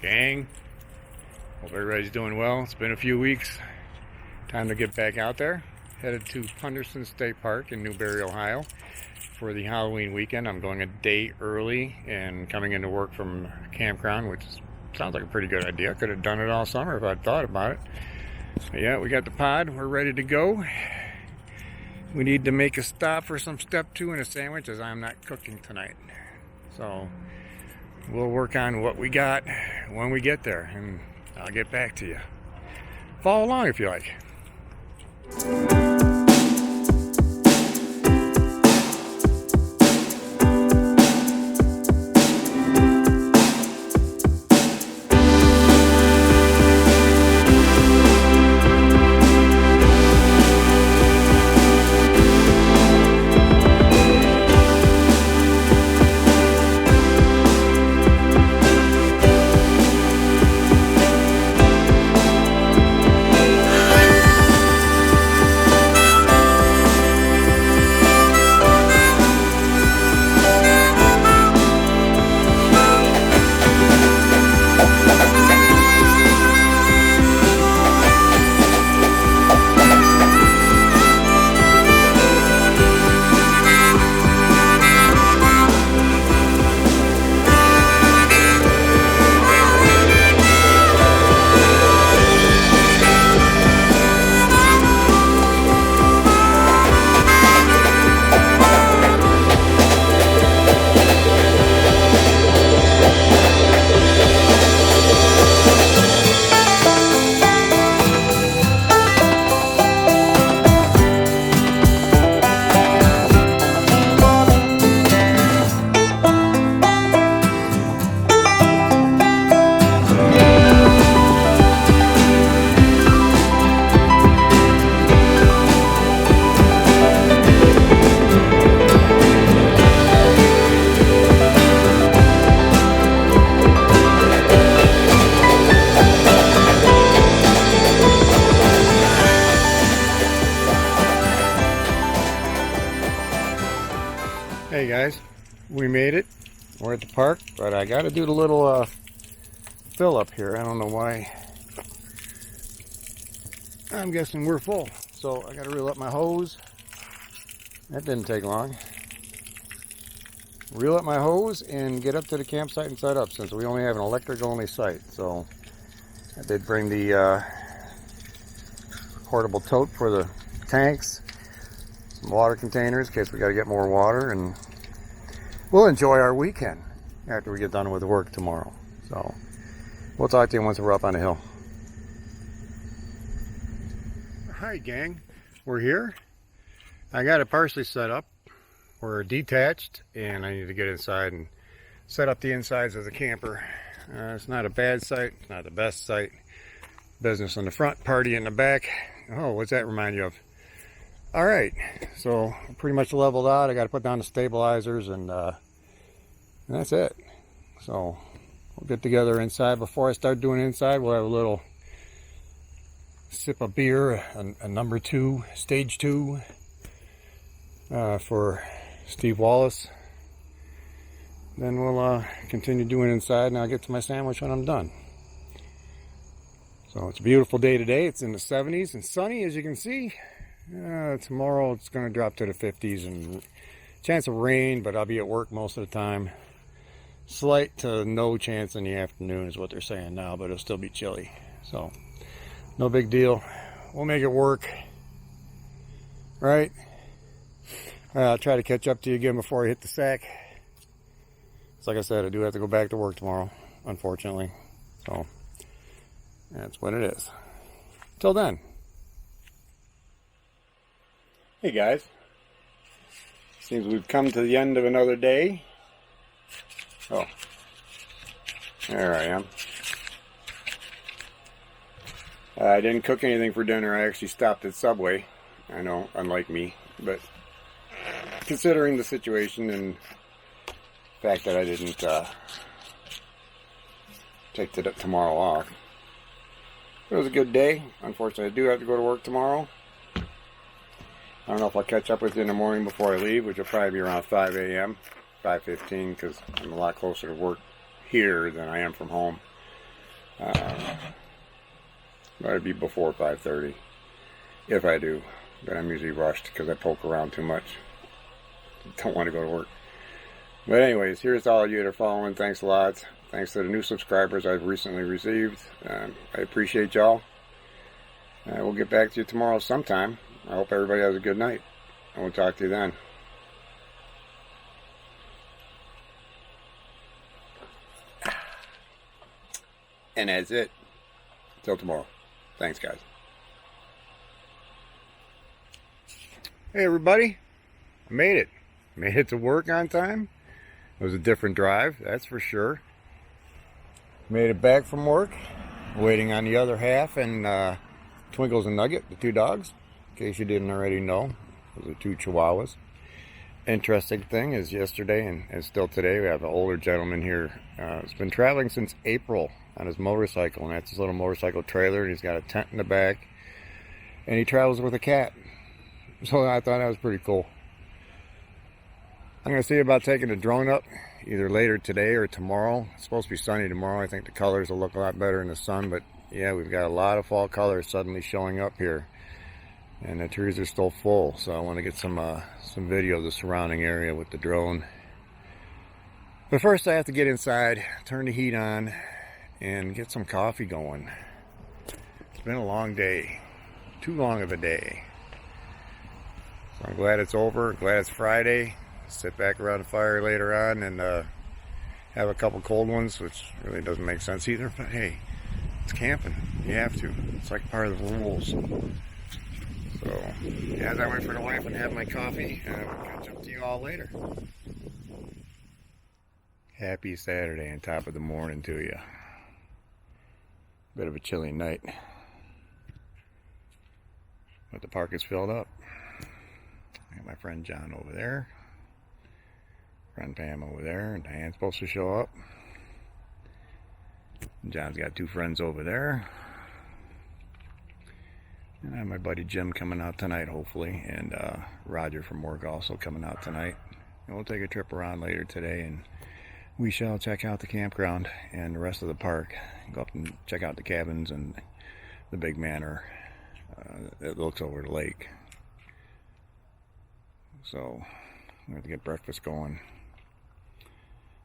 Gang, hope everybody's doing well. It's been a few weeks. Time to get back out there. Headed to Punderson State Park in Newbury, Ohio for the Halloween weekend. I'm going a day early and coming into work from campground, which sounds like a pretty good idea. Could have done it all summer if I'd thought about it. But yeah, we got the pod. We're ready to go. We need to make a stop for some step 2 and a sandwich, as I'm not cooking tonight. So we'll work on what we got when we get there, and I'll get back to you. Follow along if you like. Hey guys, we made it. We're at the park, but I got to do the little fill up here. I don't know why. I'm guessing we're full, so I got to reel up my hose. That didn't take long. Reel up my hose and get up to the campsite and set up, since we only have an electric only site. So I did bring the portable tote for the tanks, some water containers in case we got to get more water, and we'll enjoy our weekend after we get done with work tomorrow. So we'll talk to you once we're up on the hill. Hi gang, we're here. I got it partially set up. We're detached and I need to get inside and set up the insides of the camper. It's not a bad site, it's not the best site. Business in the front, party in the back. Oh, what's that remind you of? Alright, so pretty much leveled out. I got to put down the stabilizers and that's it. So we'll get together inside. Before I start doing inside, we'll have a little sip of beer, a number 2, stage 2 for Steve Wallace. Then we'll continue doing inside, and I'll get to my sandwich when I'm done. So it's a beautiful day today. It's in the 70s and sunny, as you can see. Tomorrow it's going to drop to the 50s and chance of rain, but I'll be at work most of the time. Slight to no chance in the afternoon is what they're saying now, but it'll still be chilly. So no big deal. We'll make it work. Right? I'll try to catch up to you again before I hit the sack. So like I said, I do have to go back to work tomorrow, unfortunately. So that's what it is. Till then. Hey guys, seems we've come to the end of another day. Oh, there I am. I didn't cook anything for dinner. I actually stopped at Subway. I know, unlike me, but considering the situation and the fact that I didn't take tomorrow off, it was a good day. Unfortunately, I do have to go to work tomorrow. I don't know if I'll catch up with you in the morning before I leave, which will probably be around 5 a.m., 5:15, because I'm a lot closer to work here than I am from home. Might be before 5:30 if I do, but I'm usually rushed because I poke around too much. Don't want to go to work. But anyways, here's to all you that are following. Thanks a lot. Thanks to the new subscribers I've recently received. I appreciate y'all. We'll get back to you tomorrow sometime. I hope everybody has a good night, and we'll talk to you then. And that's it. Till tomorrow. Thanks, guys. Hey, everybody. I made it. Made it to work on time. It was a different drive, that's for sure. Made it back from work. Waiting on the other half and Twinkles and Nugget, the two dogs. In case you didn't already know, those are two Chihuahuas. Interesting thing is yesterday and still today, we have an older gentleman here. He's been traveling since April on his motorcycle, and that's his little motorcycle trailer, and he's got a tent in the back, and he travels with a cat. So I thought that was pretty cool. I'm going to see about taking the drone up either later today or tomorrow. It's supposed to be sunny tomorrow. I think the colors will look a lot better in the sun, but yeah, we've got a lot of fall colors suddenly showing up here, and the trees are still full. So I want to get some video of the surrounding area with the drone. But first I have to get inside, turn the heat on, and get some coffee going. It's been a long day, too long of a day. So I'm glad it's over, glad it's Friday. Sit back around the fire later on and have a couple cold ones, which really doesn't make sense either, but hey, it's camping. You have to. It's like part of the rules. So, as I wait for the wife and have my coffee, we'll catch up to you all later. Happy Saturday and top of the morning to you. Bit of a chilly night, but the park is filled up. I got my friend John over there. Friend Pam over there, and Diane's supposed to show up. And John's got two friends over there. And I have my buddy Jim coming out tonight, hopefully, and Roger from work also coming out tonight. And we'll take a trip around later today, and we shall check out the campground and the rest of the park. Go up and check out the cabins and the big manor that looks over the lake. So we have to get breakfast going.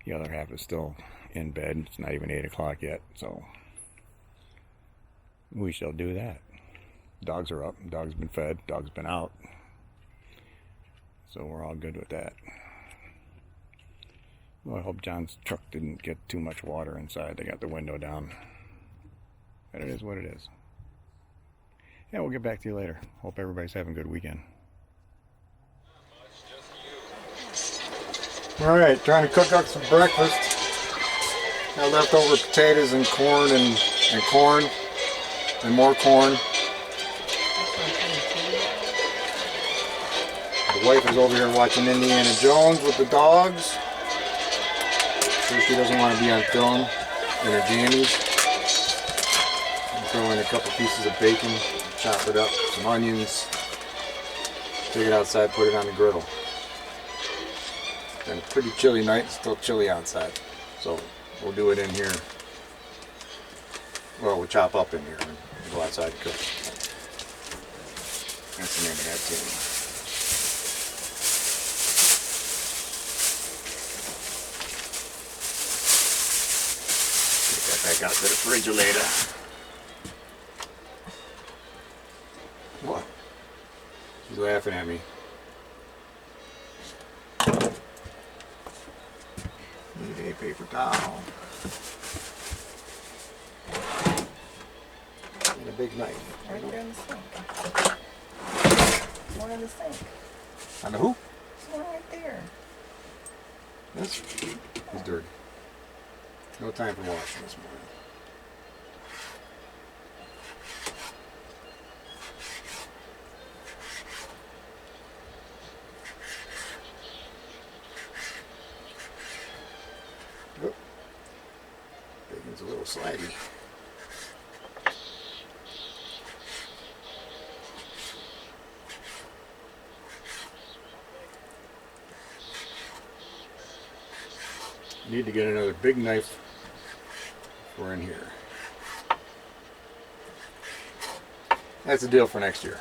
The other half is still in bed. It's not even 8 o'clock yet, so we shall do that. Dogs are up. Dog's been fed. Dog's been out. So we're all good with that. Well, I hope John's truck didn't get too much water inside. They got the window down. But it is what it is. Yeah, we'll get back to you later. Hope everybody's having a good weekend. Alright, trying to cook up some breakfast. Got leftover potatoes and corn and corn and more corn. The wife is over here watching Indiana Jones with the dogs. So she doesn't want to be on film in her jammies. Throw in a couple pieces of bacon, chop it up, some onions, take it outside, put it on the griddle. Been a pretty chilly night, it's still chilly outside, so we'll do it in here. Well, we'll chop up in here and go outside and cook. That's the name of that tune. Get that back out to the refrigerator. What? She's laughing at me. Need a paper towel. And a big knife. Right there in the sink. One in the sink. On the who? There's one right there. This is dirty. No time for washing this morning. Oop. Bacon's a little slaggy. Need to get another big knife. We're in here. That's the deal for next year.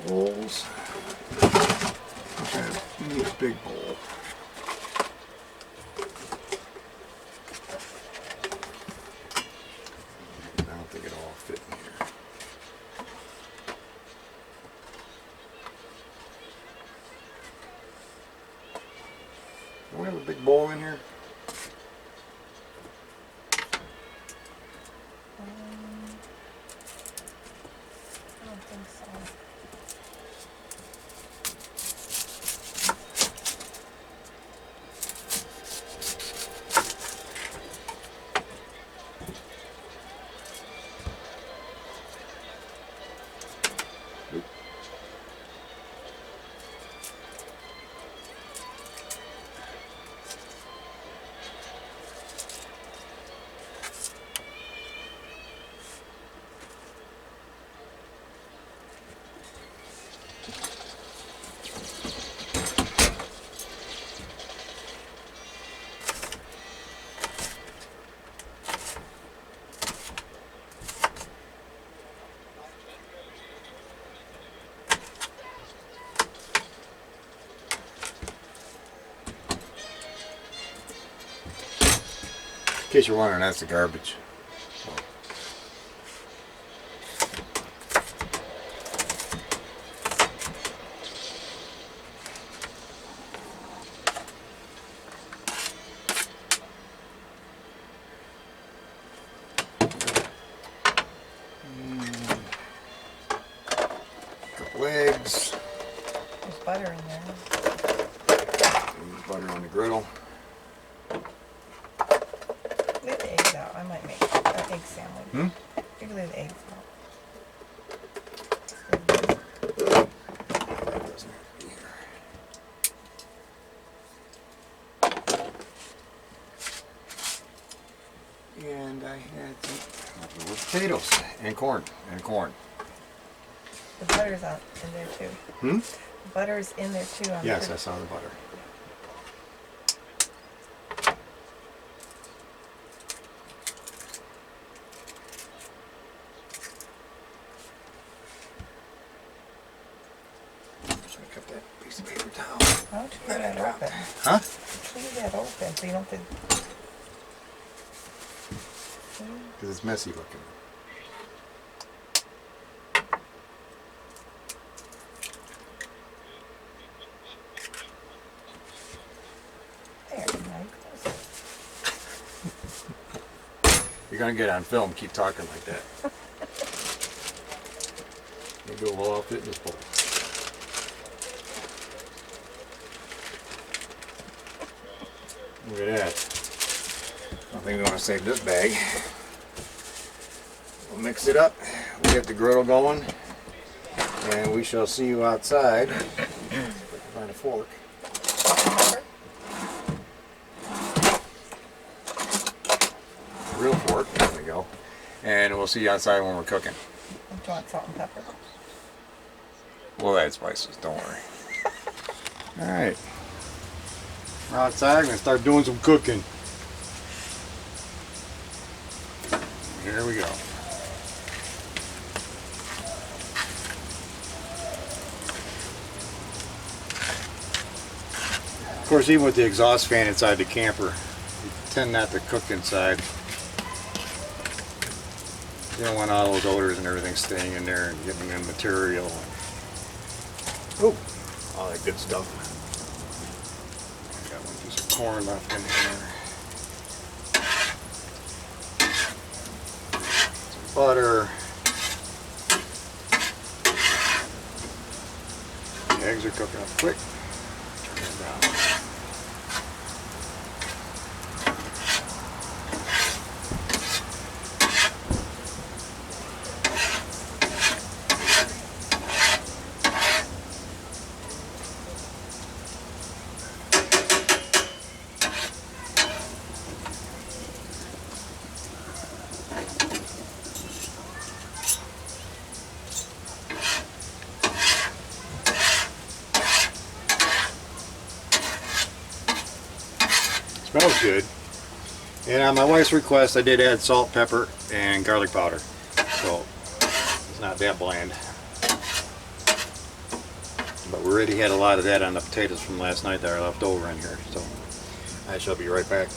Bowls. I need a big bowl. I don't think it'll all fit in here. Do we have a big bowl in here? I don't think so. In case you're wondering, that's the garbage. Couple eggs. There's butter in there. Butter on the griddle. Leave the eggs out. I might make an egg sandwich. Hmm? You can leave the eggs out. That doesn't have to be here. And I had some potatoes and corn The butter's out in there too. Hmm? The butter's in there too. Yes, I saw the butter. Cut that piece of paper towel. Why don't you leave that open? Huh? Leave that open so you don't have to. Because it's messy looking. There, now you close it. You're gonna get on film. Keep talking like that. Maybe we'll all fit in this bowl. Look at that. I think we want to save this bag. We'll mix it up. We'll get the griddle going. And we shall see you outside. Find a fork. Real fork. There we go. And we'll see you outside when we're cooking. Do you want salt and pepper? We'll add spices. Don't worry. Alright. We're outside. I'm going to start doing some cooking. Here we go. Of course, even with the exhaust fan inside the camper, you tend not to cook inside. You don't want all those odors and everything staying in there and getting in material. Oh, all that good stuff. Got one piece of corn left in here. Some butter. The eggs are cooking up quick. Turn them down. Smells good. And on my wife's request, I did add salt, pepper, and garlic powder. So it's not that bland. But we already had a lot of that on the potatoes from last night that are left over in here. So I shall be right back.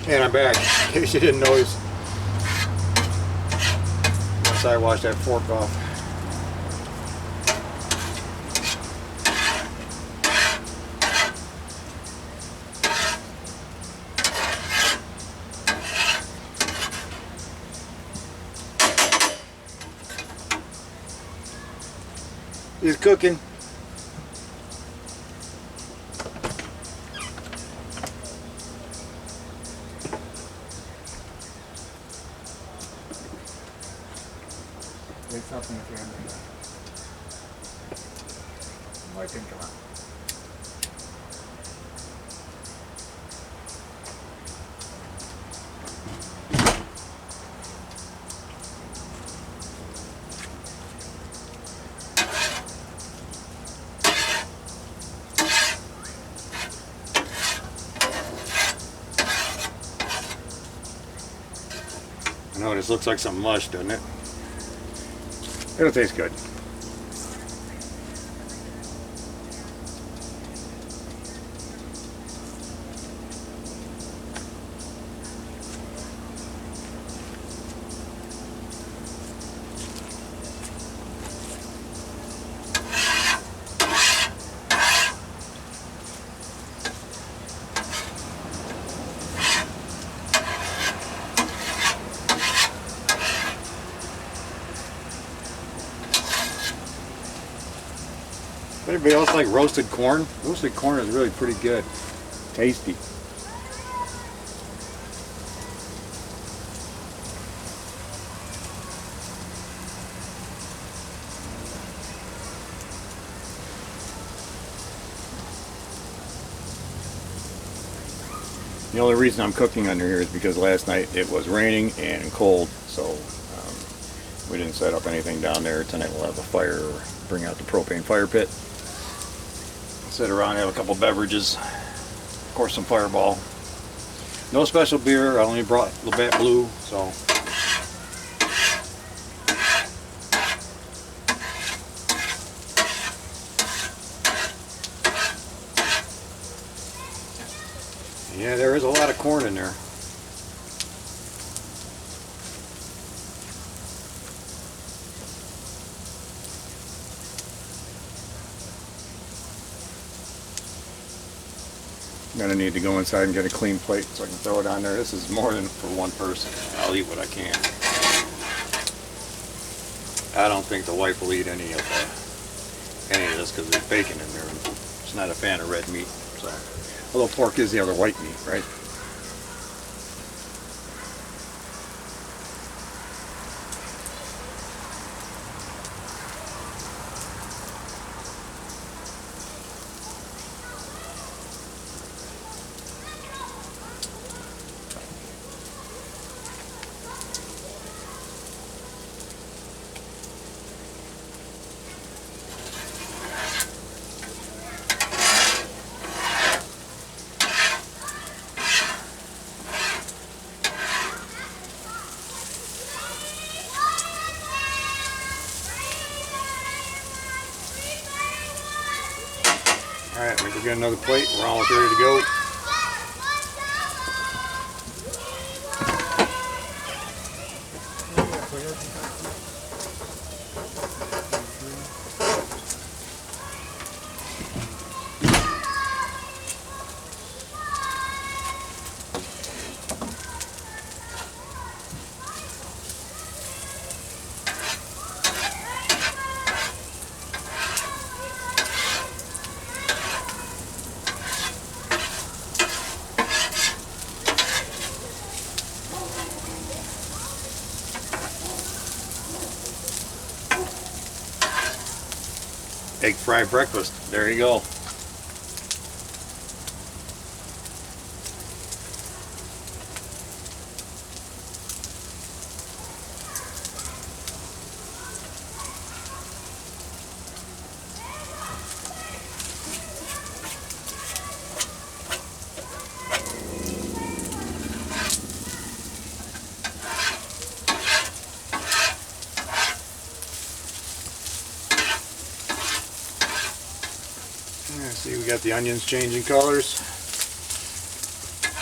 And I'm back, in case you didn't notice. Once I wash that fork off. He's cooking. Say something if you're in there. Like him come out. I know this looks like some mush, doesn't it? It'll taste good. Anybody else like roasted corn? Roasted corn is really pretty good. Tasty. The only reason I'm cooking under here is because last night it was raining and cold, so we didn't set up anything down there. Tonight we'll have a fire, or bring out the propane fire pit. Sit around, have a couple beverages, of course some Fireball. No special beer, I only brought Labatt Blue, so. Yeah, there is a lot of corn in there. I'm gonna need to go inside and get a clean plate so I can throw it on there. This is more than for one person. I'll eat what I can. I don't think the wife will eat any of this because there's bacon in there. She's not a fan of red meat. So, although pork is the other white meat, right? Alright, we're gonna get another plate. We're almost ready to go. egg fried breakfast. There you go. See, we got the onions changing colors.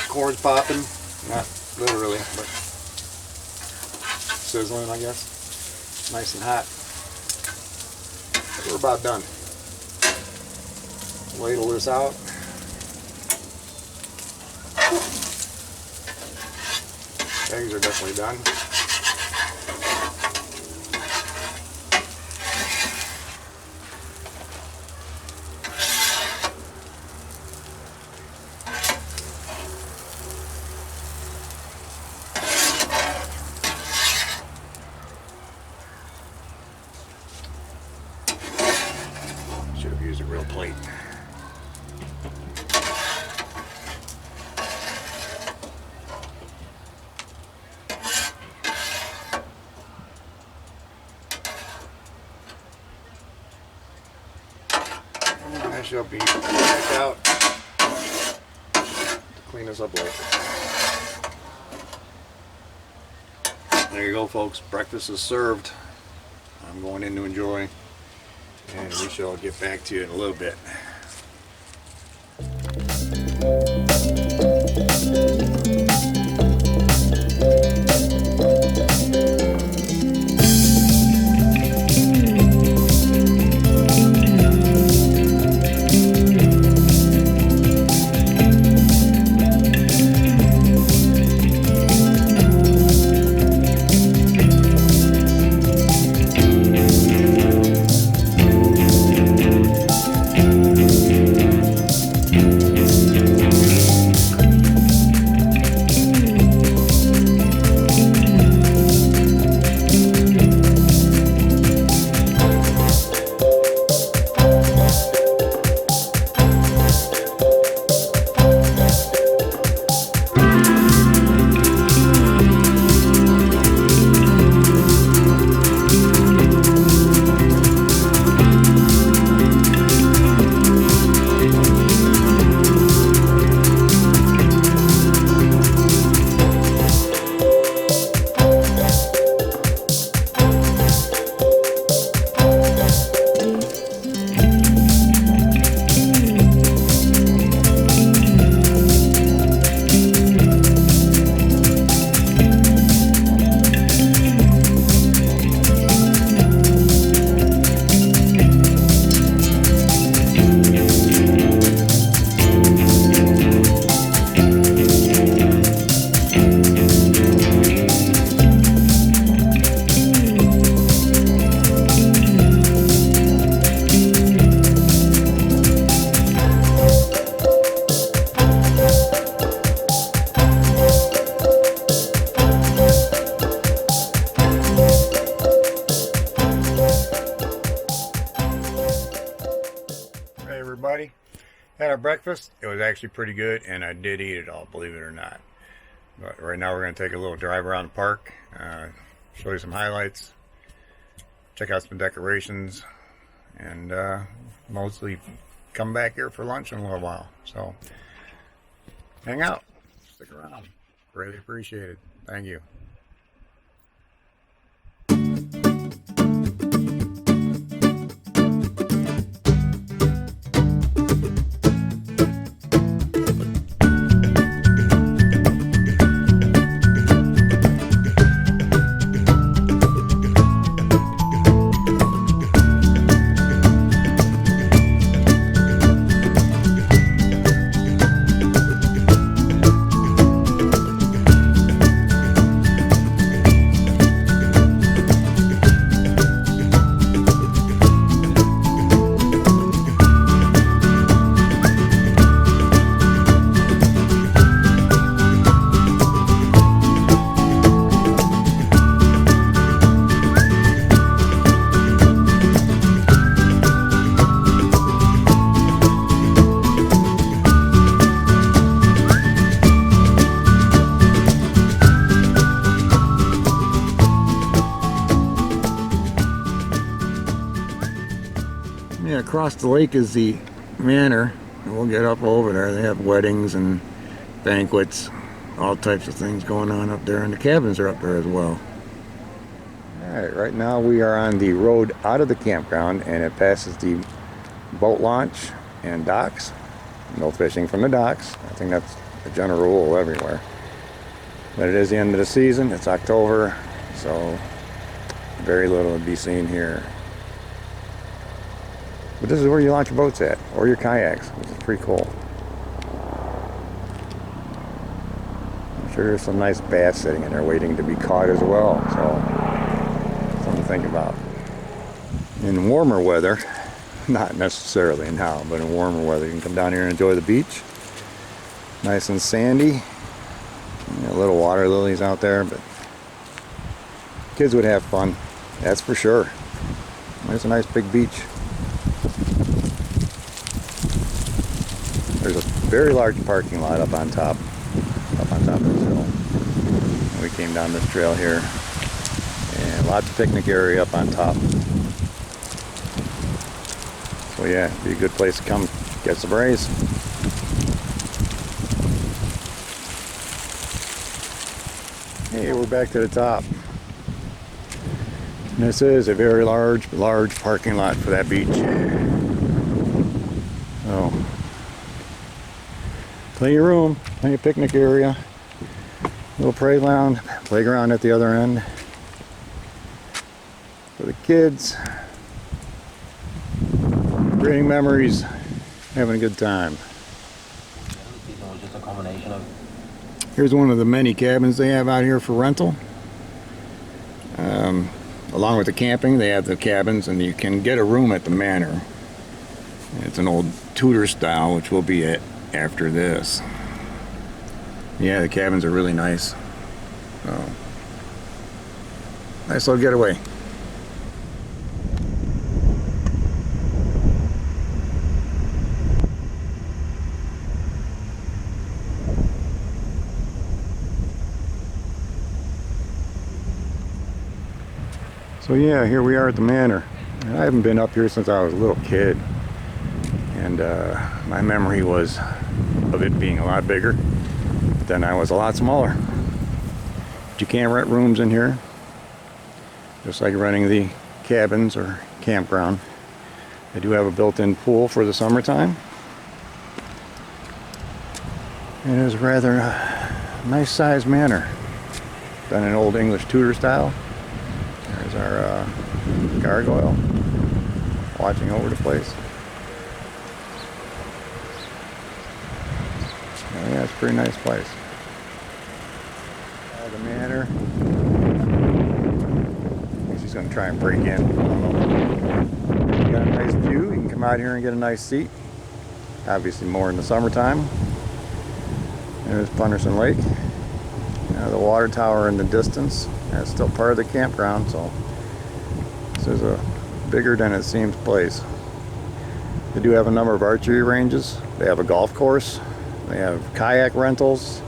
Corn's popping. Not literally, but sizzling, I guess. Nice and hot. We're about done. Ladle this out. Eggs are definitely done. Should have used a real plate. I shall be back out to clean this up later. There you go, folks. Breakfast is served. I'm going in to enjoy, and we shall get back to you in a little bit. Everybody, had our breakfast. It was actually pretty good, and I did eat it all, believe it or not. But right now we're going to take a little drive around the park, show you some highlights, check out some decorations, and mostly come back here for lunch in a little while. So hang out, stick around, really appreciate it. Thank you. across the lake is the manor. And we'll get up over there. They have weddings and banquets, all types of things going on up there, and the cabins are up there as well. Alright, right now we are on the road out of the campground, and it passes the boat launch and docks. No fishing from the docks. I think that's a general rule everywhere. But it is the end of the season. It's October, so very little to be seen here. But this is where you launch your boats at, or your kayaks, which is pretty cool. I'm sure there's some nice bass sitting in there waiting to be caught as well, so something to think about. In warmer weather, not necessarily now, but in warmer weather, you can come down here and enjoy the beach. Nice and sandy. Little water lilies out there, but kids would have fun, that's for sure. There's a nice big beach. There's a very large parking lot up on top of this hill. And we came down this trail here, and lots of picnic area up on top. So yeah, it'd be a good place to come get some rays. Hey, we're back to the top. And this is a very large parking lot for that beach. So, plenty of room, plenty of picnic area. Little playground at the other end for the kids. Creating memories, having a good time. Here's one of the many cabins they have out here for rental. Along with the camping, they have the cabins, and you can get a room at the manor. It's an old Tudor style, which we'll be at after this. Yeah, the cabins are really nice. So, nice little getaway. So yeah, here we are at the manor. And I haven't been up here since I was a little kid. And my memory was of it being a lot bigger. But then I was a lot smaller. But you can rent rooms in here, just like renting the cabins or campground. They do have a built-in pool for the summertime. It is rather a nice sized manor. Done in old English Tudor style. There's our gargoyle watching over the place. Oh, yeah, it's a pretty nice place. The manor. She's going to try and break in. You got a nice view. You can come out here and get a nice seat. Obviously more in the summertime. There's Punderson Lake. The water tower in the distance. That's still part of the campground, so this is a bigger than it seems place. They do have a number of archery ranges. They have a golf course. They have kayak rentals.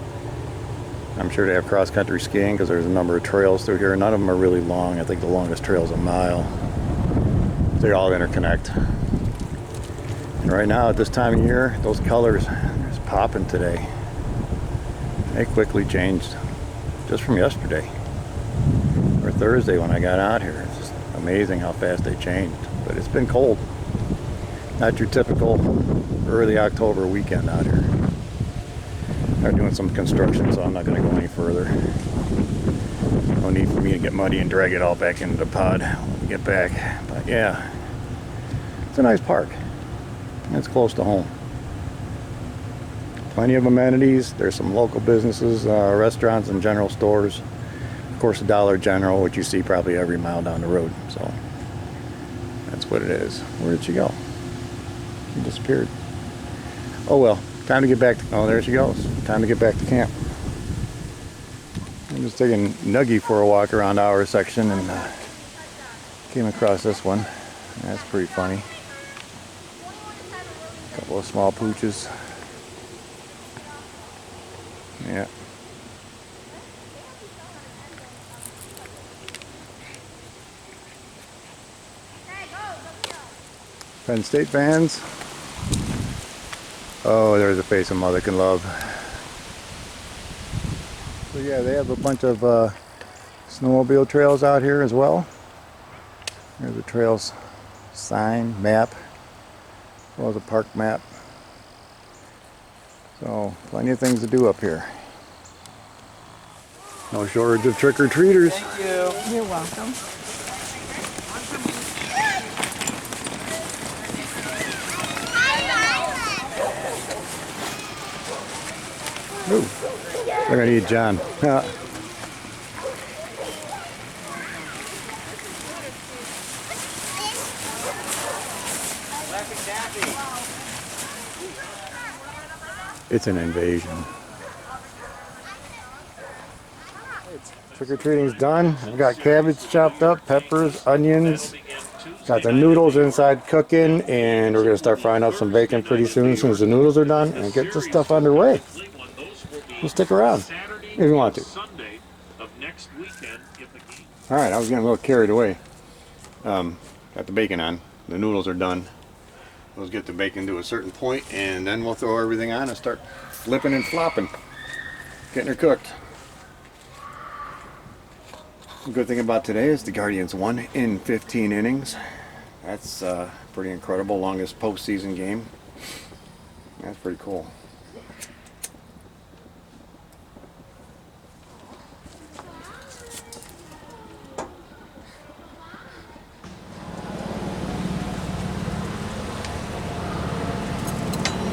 I'm sure they have cross-country skiing because there's a number of trails through here. None of them are really long. I think the longest trail is a mile. They all interconnect. And right now, at this time of year, those colors are just popping today. They quickly changed just from yesterday or Thursday when I got out here. It's just amazing how fast they changed. But it's been cold. Not your typical early October weekend out here. They're doing some construction, so I'm not going to go any further. No need for me to get muddy and drag it all back into the pod when we get back. But yeah, it's a nice park. It's close to home. Plenty of amenities. There's some local businesses, restaurants and general stores. Of course, the Dollar General, which you see probably every mile down the road. So that's what it is. Where did she go? She disappeared. Oh well, time to get back to, oh, there she goes. Time to get back to camp. I'm just taking Nuggie for a walk around our section and came across this one. That's pretty funny. A couple of small pooches. Yeah. Penn State fans. Oh, there's a face a mother can love. So yeah, they have a bunch of snowmobile trails out here as well. There's a trails sign, map, as well as a park map. So, plenty of things to do up here. No shortage of trick-or-treaters. Thank you. You're welcome. Ooh, they're gonna eat John. It's an invasion. Trick-or-treating's done. I've got cabbage chopped up, peppers, onions. Got the noodles inside cooking, and we're gonna start frying up some bacon pretty soon as the noodles are done, and get this stuff underway. So stick around if you want to. Alright, I was getting a little carried away. Got the bacon on. The noodles are done. Let's get the bacon to a certain point, and then we'll throw everything on and start flipping and flopping. Getting her cooked. The good thing about today is the Guardians won in 15 innings. That's pretty incredible. Longest postseason game. That's pretty cool.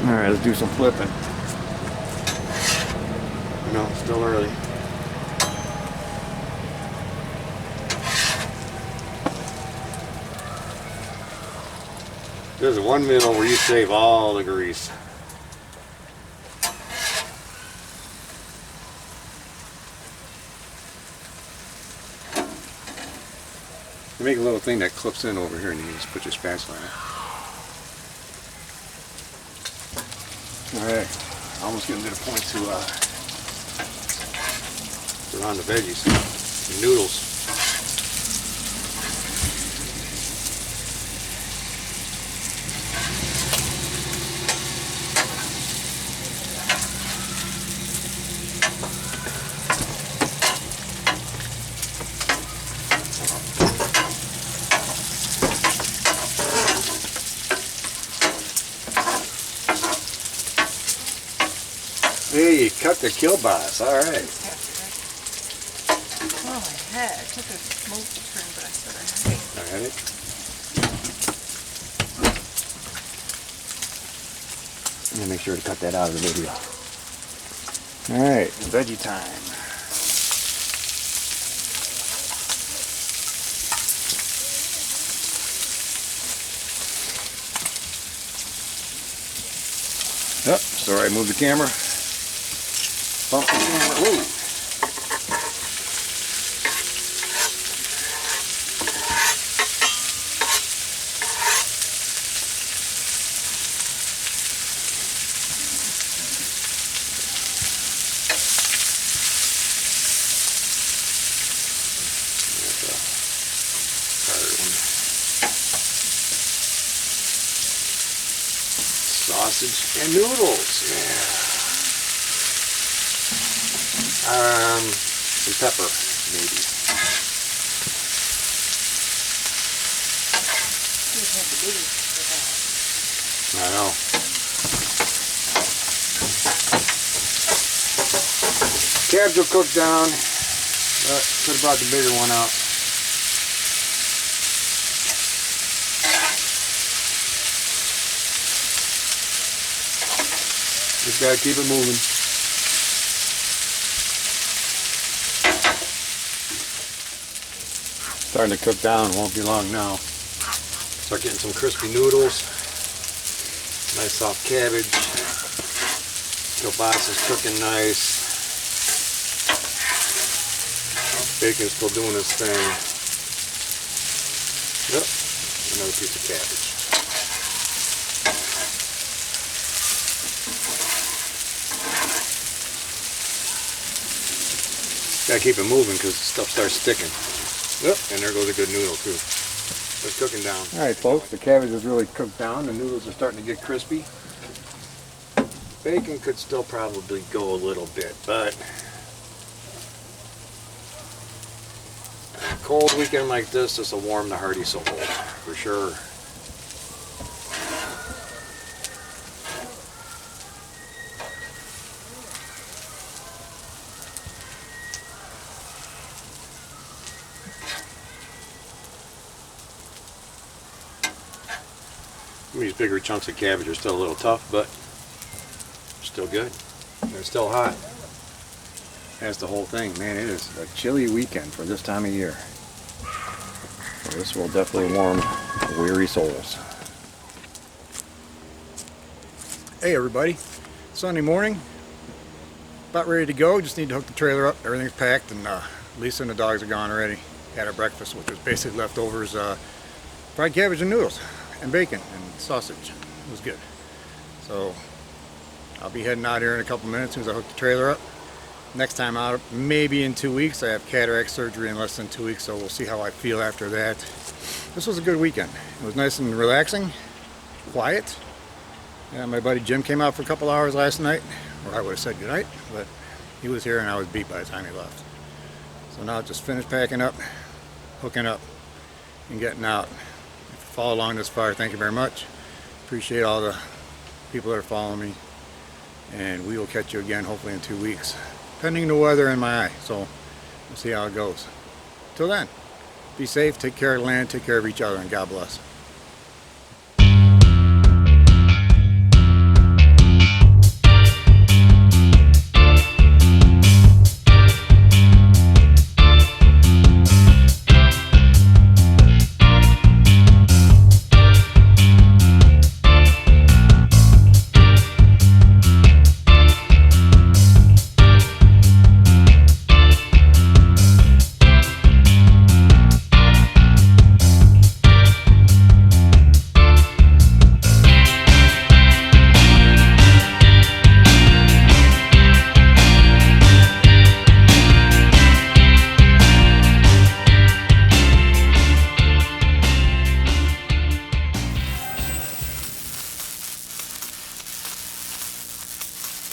Alright, let's do some flipping. No, it's still early. There's one meal where you save all the grease. You make a little thing that clips in over here and you just put your spatula in it. Alright, almost getting to the point to put on the veggies, the noodles. Hey, you cut the kielbasa, alright. Oh, my head. I took a smoke turn, but I said I had it. Alright. I'm gonna make sure to cut that out of the video. Alright, veggie time. Oh, sorry, I moved the camera. Bump the camera. Ooh. Sausage and noodles, yeah. Some pepper, maybe. I know. Cabs will cook down, but could have brought the bigger one out. Just gotta keep it moving. Starting to cook down, won't be long now. Start getting some crispy noodles. Nice soft cabbage. Kielbasa's cooking nice. Bacon's still doing its thing. Yep, another piece of cabbage. Gotta keep it moving because stuff starts sticking. Yep, and there goes a good noodle too. It's cooking down. All right, folks, the cabbage is really cooked down. The noodles are starting to get crispy. Bacon could still probably go a little bit, but a cold weekend like this will warm the hearty soul, for sure. These bigger chunks of cabbage are still a little tough, but still good. They're still hot. That's the whole thing. Man, it is a chilly weekend for this time of year. So this will definitely warm weary souls. Hey everybody, Sunday morning. About ready to go. Just need to hook the trailer up. Everything's packed, and Lisa and the dogs are gone already. Had our breakfast, which was basically leftovers, fried cabbage and noodles, and bacon and sausage. It was good. So I'll be heading out here in a couple minutes as soon as I hook the trailer up. Next time out, maybe in 2 weeks. I have cataract surgery in less than 2 weeks, so we'll see how I feel after that. This was a good weekend. It was nice and relaxing, quiet. My buddy Jim came out for a couple hours last night, or I would have said goodnight, but he was here and I was beat by the time he left. So now just finished packing up, hooking up, and getting out. If you follow along this far, thank you very much. Appreciate all the people that are following me, and we will catch you again hopefully in 2 weeks, pending the weather and my eye. So we'll see how it goes. Till then, be safe, take care of the land, take care of each other, and God bless.